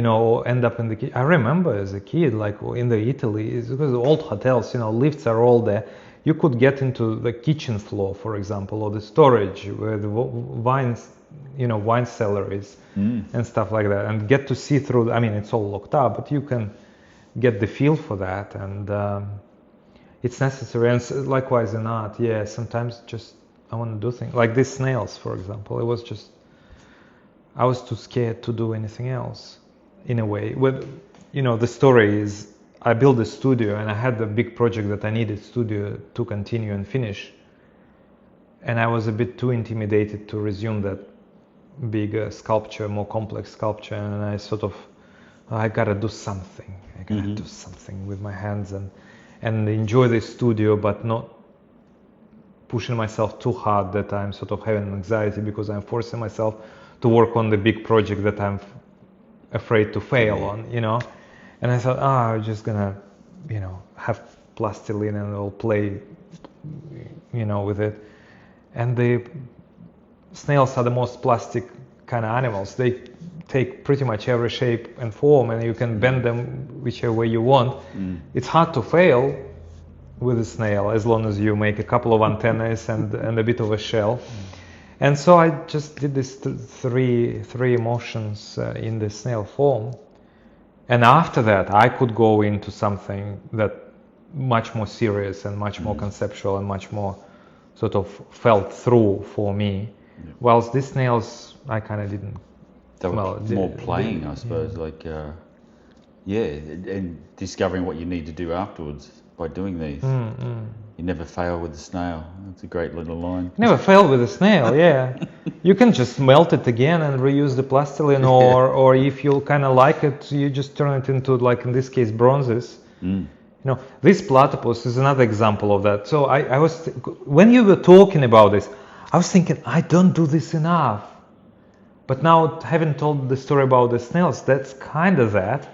or end up in the kitchen. I remember as a kid, like in the Italy, it's because old hotels, lifts are all there. You could get into the kitchen floor, for example, or the storage where the wines, wine cellar is, and stuff like that, and get to see through. It's all locked up, but you can get the feel for that, and it's necessary. And likewise in art, sometimes just I want to do things like these snails, for example. It was just I was too scared to do anything else, in a way. The story is, I built a studio and I had a big project that I needed studio to continue and finish. and I was a bit too intimidated to resume that big sculpture, more complex sculpture, and I sort of, I gotta do something. I gotta do something with my hands and enjoy the studio, but not pushing myself too hard that I'm sort of having anxiety because I'm forcing myself to work on the big project that I'm afraid to fail on, you know. And I thought, I'm just gonna, you know, have plastilene and I'll play, you know, with it. And the snails are the most plastic kind of animals. They take pretty much every shape and form, and you can bend them whichever way you want. It's hard to fail with a snail as long as you make a couple of antennas and a bit of a shell. And so I just did these three motions in the snail form. And after that, I could go into something that much more serious and much more conceptual and much more sort of felt through for me. Yeah. Whilst these snails, I kind of didn't. They were more playing, I suppose, like, and discovering what you need to do afterwards by doing these. You never fail with the snail. That's a great little line. Never fail with a snail, yeah. You can just melt it again and reuse the plastilene, or if you kind of like it, you just turn it into, like in this case, bronzes. You know, this platypus is another example of that. So I was, when you were talking about this, I was thinking, I don't do this enough. But now, having told the story about the snails, that's kind of that.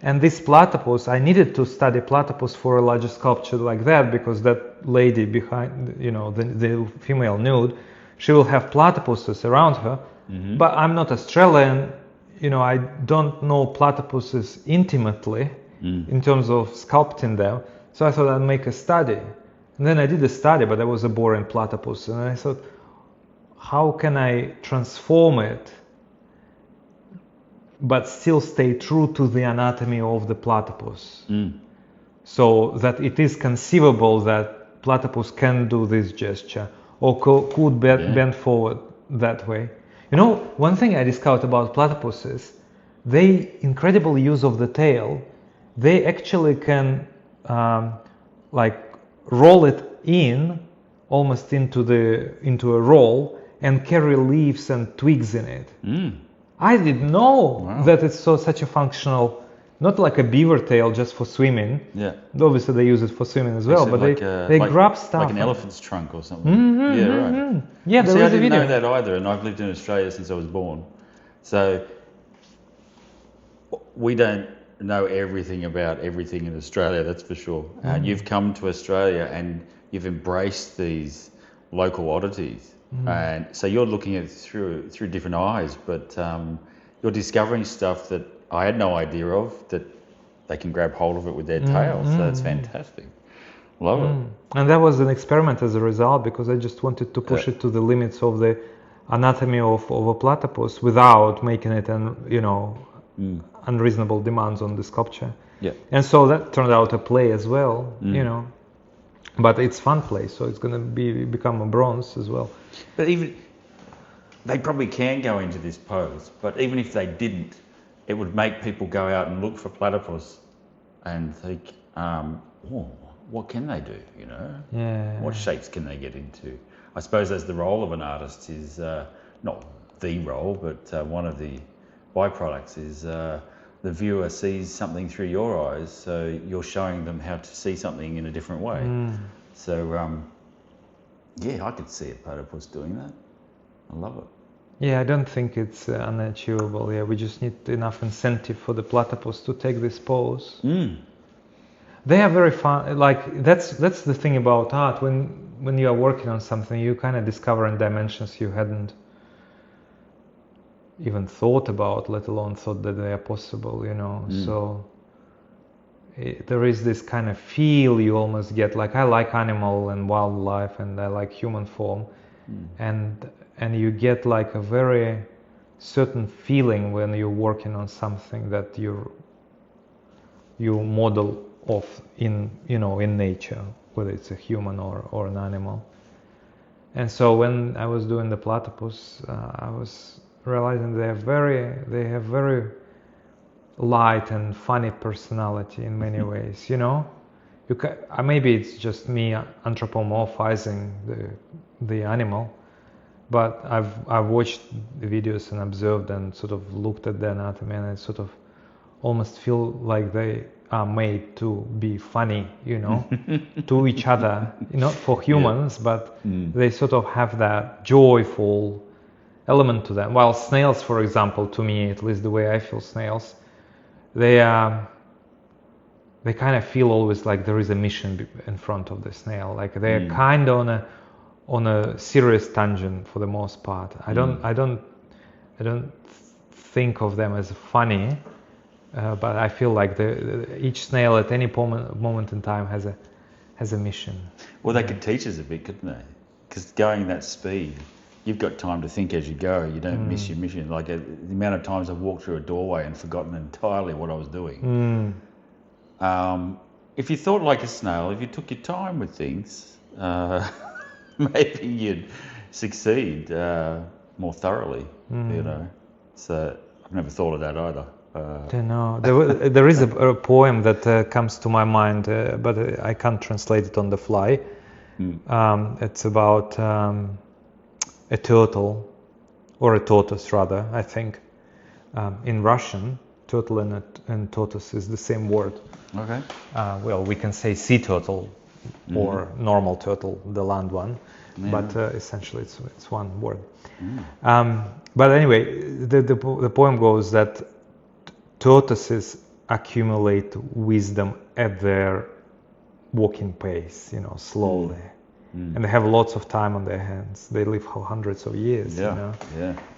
And this platypus, I needed to study platypus for a larger sculpture like that, because that lady behind, you know, the female nude, she will have platypuses around her. But I'm not Australian, you know, I don't know platypuses intimately in terms of sculpting them. So I thought I'd make a study. And then I did a study, but that was a boring platypus. And I thought, how can I transform it but still stay true to the anatomy of the platypus, so that it is conceivable that platypus can do this gesture or could bend forward that way. You know, one thing I discovered about platypuses, they incredible use of the tail. They actually can like roll it in almost into a roll and carry leaves and twigs in it. I didn't know that it's such a functional, not like a beaver tail just for swimming. Yeah. Obviously they use it for swimming as well, but like they grab stuff. Like an elephant's trunk or something. Right. Yeah, there See, was I a didn't video. know that either, and I've lived in Australia since I was born. So we don't know everything about everything in Australia, that's for sure. You've come to Australia and you've embraced these local oddities. And so you're looking at it through different eyes, but you're discovering stuff that I had no idea of, that they can grab hold of it with their tails. So that's fantastic. Love it. And that was an experiment as a result, because I just wanted to push it to the limits of the anatomy of a platypus without making it unreasonable demands on the sculpture. Yeah. And so that turned out a play as well, you know. But it's fun play, so it's going to become a bronze as well. But even, they probably can go into this pose, but even if they didn't, it would make people go out and look for platypus and think, what can they do, you know? Yeah. What shapes can they get into? I suppose as the role of an artist is, not the role, but one of the byproducts is the viewer sees something through your eyes, so you're showing them how to see something in a different way. So, yeah, I could see a platypus doing that. I love it. Yeah, I don't think it's unachievable. Yeah, we just need enough incentive for the platypus to take this pose. They are very fun. Like that's the thing about art. When you are working on something, you kind of discover in dimensions you hadn't even thought about, let alone thought that they are possible, you know. So there is this kind of feel you almost get, like I like animal and wildlife and I like human form, and you get like a very certain feeling when you're working on something that you model of in nature, whether it's a human or an animal. And so when I was doing the platypus, I was realizing they have very light and funny personality in many ways, you know. Maybe it's just me anthropomorphizing the animal, but I've watched the videos and observed and sort of looked at the anatomy, and I sort of almost feel like they are made to be funny, to each other, not for humans, but they sort of have that joyful element to them. While snails, for example, to me, at least the way I feel snails, they kind of feel always like there is a mission in front of the snail, like they're kind of on a serious tangent for the most part. I don't think of them as funny, but I feel like each snail at any moment in time has a mission. Well, they could teach us a bit, couldn't they? Because going that speed, you've got time to think as you go. You don't miss your mission. Like the amount of times I've walked through a doorway and forgotten entirely what I was doing. If you thought like a snail, if you took your time with things, maybe you'd succeed more thoroughly. So I've never thought of that either. There is a poem that comes to my mind, but I can't translate it on the fly. It's about a turtle, or a tortoise rather, I think. In Russian, turtle and tortoise is the same word. Okay. Well, we can say sea turtle or normal turtle, the land one, but essentially it's one word. But anyway, the poem goes that tortoises accumulate wisdom at their walking pace, slowly. And they have lots of time on their hands. They live for hundreds of years.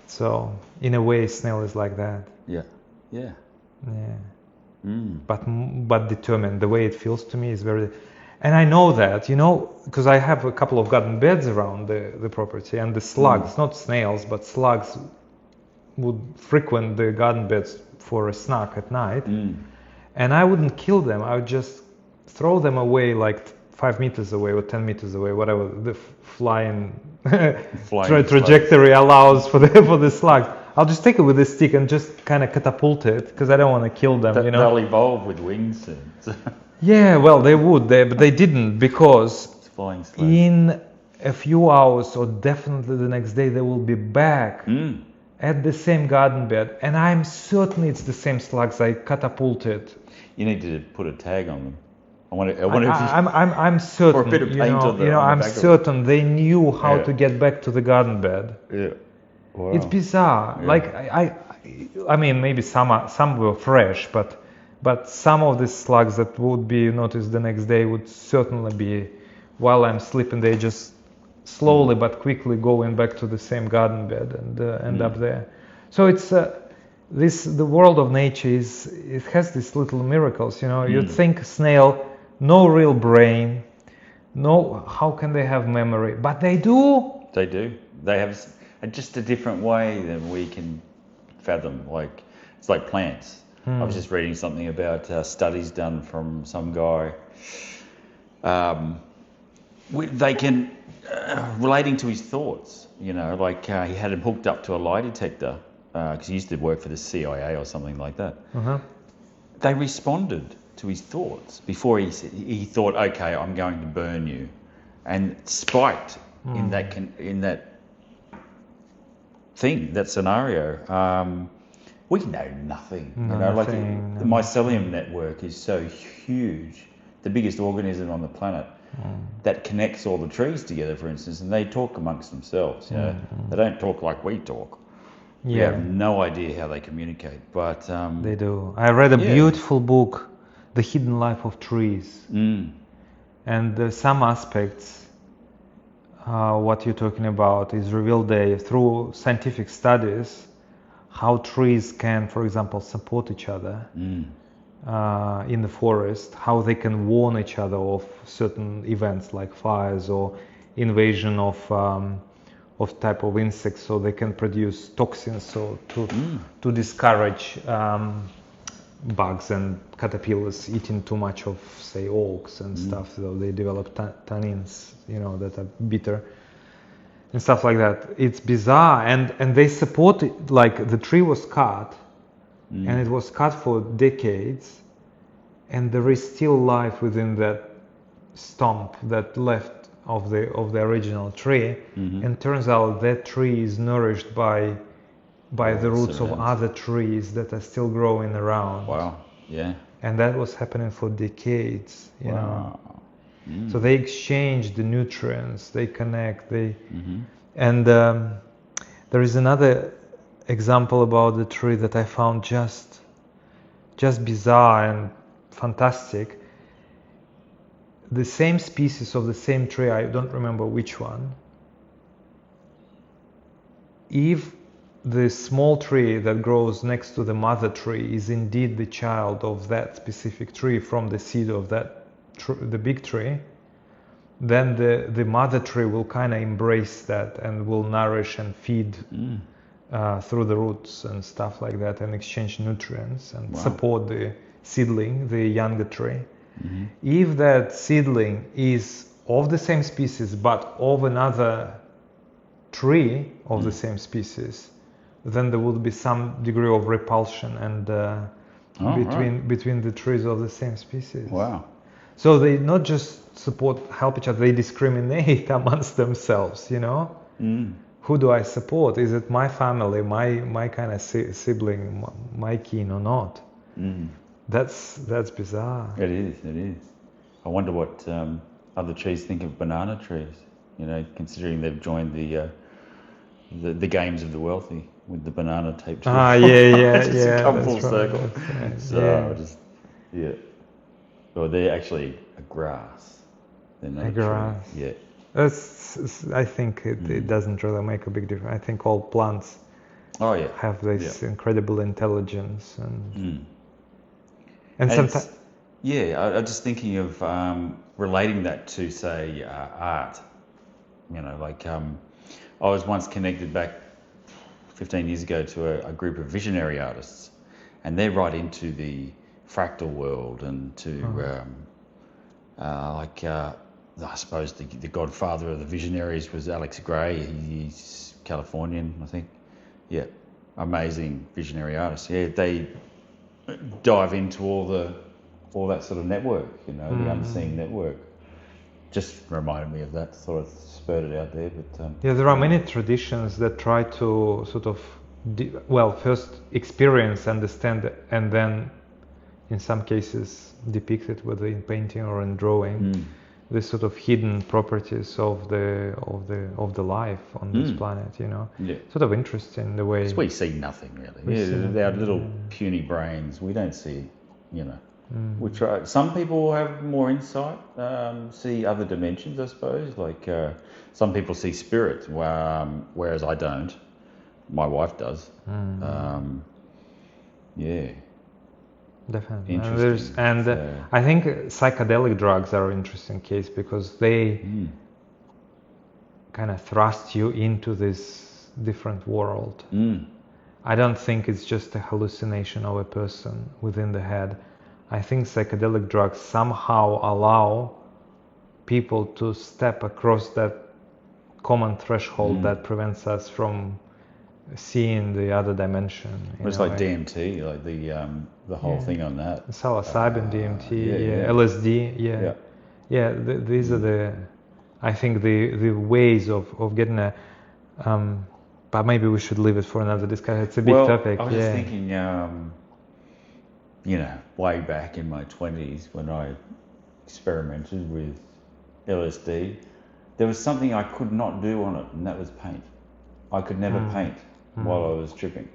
So in a way, snail is like that. But determined. The way it feels to me is very, and I know that, because I have a couple of garden beds around the property, and the slugs, not snails, but slugs would frequent the garden beds for a snack at night, and I wouldn't kill them. I would just throw them away like 5 meters away or 10 meters away, whatever the flying trajectory allows for the slug. I'll just take it with a stick and just kind of catapult it, because I don't want to kill them. They'll evolve with wings. Yeah, well, they would, but they didn't, because in a few hours or definitely the next day they will be back at the same garden bed, and I'm certain it's the same slugs I catapulted. You need to put a tag on them. I'm certain. Or a bit of paint on the I'm back certain they knew how to get back to the garden bed. Yeah. Wow. It's bizarre. Yeah. Like I mean, maybe some were fresh, but some of the slugs that would be noticed the next day would certainly be while I'm sleeping. They just slowly but quickly going back to the same garden bed and end up there. So it's the world of nature it has these little miracles. You'd think snail, no real brain, how can they have memory? But they do. They do. They have just a different way than we can fathom. Like it's like plants. I was just reading something about studies done from some guy. They can relating to his thoughts. Like he had him hooked up to a lie detector because he used to work for the CIA or something like that. They responded to his thoughts before he thought, okay, I'm going to burn you, and spiked in that thing, that scenario. We know nothing. Like the mycelium network is so huge, the biggest organism on the planet that connects all the trees together, for instance, and they talk amongst themselves. They don't talk like we talk. We have no idea how they communicate, but they do. I read a beautiful book, The Hidden Life of Trees, and some aspects what you're talking about is revealed through scientific studies, how trees can, for example, support each other in the forest, how they can warn each other of certain events like fires or invasion of type of insects, so they can produce toxins, so to discourage bugs and caterpillars eating too much of, say, oaks and stuff. So they develop tannins, that are bitter and stuff like that. It's bizarre, and they support it. Like the tree was cut, and it was cut for decades, and there is still life within that stump that left of the original tree, and turns out that tree is nourished by the roots of other trees that are still growing around. Wow. Yeah. And that was happening for decades, you know. Wow. So they exchange the nutrients, they connect, and there is another example about the tree that I found just bizarre and fantastic. The same species of the same tree, I don't remember which one. If the small tree that grows next to the mother tree is indeed the child of that specific tree from the seed of that the big tree, then the mother tree will kind of embrace that and will nourish and feed through the roots and stuff like that, and exchange nutrients and support the seedling, the younger tree. If that seedling is of the same species but of another tree of the same species, then there will be some degree of repulsion and between the trees of the same species. Wow. So they not just help each other, they discriminate amongst themselves, you know? Who do I support? Is it my family, my kind of sibling, my kin or not? That's bizarre. It is. I wonder what other trees think of banana trees, you know, considering they've joined the games of the wealthy with the banana tape tree. Yeah. Come full circle. Right. So Well, they're actually a grass. They're not a grass. tree. Yeah. I think it doesn't really make a big difference. I think all plants have this incredible intelligence and sometimes. I'm just thinking of relating that to, say, art. You know, like I was once connected back 15 years ago to a group of visionary artists, and they're right into the fractal world and to I suppose the godfather of the visionaries was Alex Gray. He's Californian, I think. Yeah, amazing visionary artist. Yeah, they dive into all that sort of network, you know, the unseen network. Just reminded me of that, sort of spurred it out there. But there are many traditions that try to sort of first experience, understand, and then in some cases depict it, whether in painting or in drawing, the sort of hidden properties of the life on this planet, you know. Sort of interesting the way we see nothing really. Our little puny brains, we don't see, you know. Which some people have more insight, see other dimensions, I suppose. Like some people see spirits, whereas I don't. My wife does. Definitely. Interesting. I think psychedelic drugs are an interesting case because they kind of thrust you into this different world. I don't think it's just a hallucination of a person within the head. I think psychedelic drugs somehow allow people to step across that common threshold that prevents us from seeing the other dimension. It's like DMT, like the whole thing on that. Psilocybin, DMT, LSD, these are I think the ways of getting a. But maybe we should leave it for another discussion. It's a big topic. I was just thinking, you know, way back in my 20s when I experimented with LSD, there was something I could not do on it, and that was paint. I could never paint while I was tripping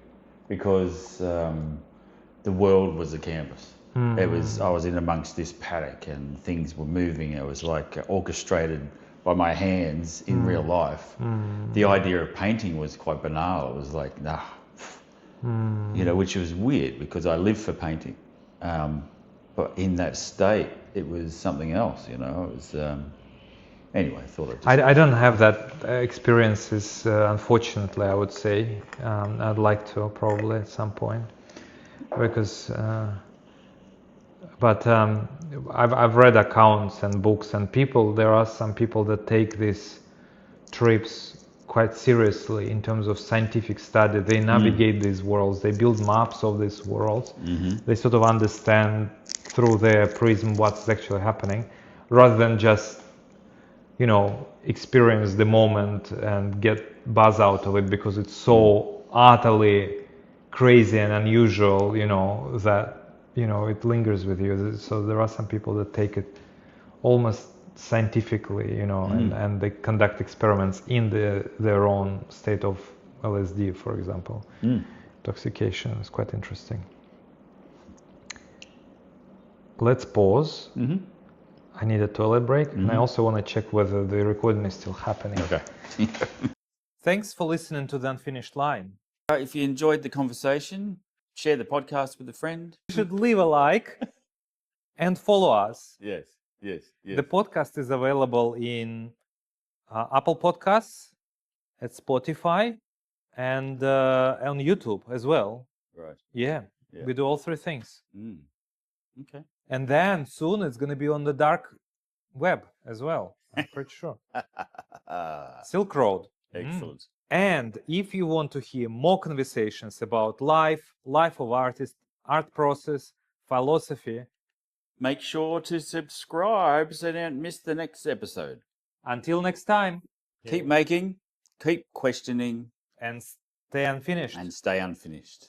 because the world was a canvas. I was in amongst this paddock and things were moving. It was like orchestrated by my hands in real life. The idea of painting was quite banal. It was like, nah. You know, which was weird because I live for painting. But in that state, it was something else, you know. It was, anyway, I thought I don't have that experiences, unfortunately, I would say. I'd like to probably at some point because, but I've read accounts and books and people, there are some people that take these trips quite seriously in terms of scientific study. They navigate these worlds, they build maps of these worlds, they sort of understand through their prism what's actually happening, rather than just experience the moment and get buzz out of it because it's so utterly crazy and unusual, that it lingers with you. So there are some people that take it almost scientifically, and they conduct experiments in their own state of LSD, for example. Intoxication is quite interesting. Let's pause. I need a toilet break, and I also want to check whether the recording is still happening. Okay. Thanks for listening to The Unfinished Line. If you enjoyed the conversation, share the podcast with a friend. You should leave a like and follow us. Yes. The podcast is available in Apple Podcasts, at Spotify, and on YouTube as well. Right. Yeah, we do all three things. Okay. And then soon it's going to be on the dark web as well, I'm pretty sure. Silk Road. Excellent. And if you want to hear more conversations about life of artists, art process, philosophy, make sure to subscribe so you don't miss the next episode. Until next time. Keep making, keep questioning, and stay unfinished. And stay unfinished.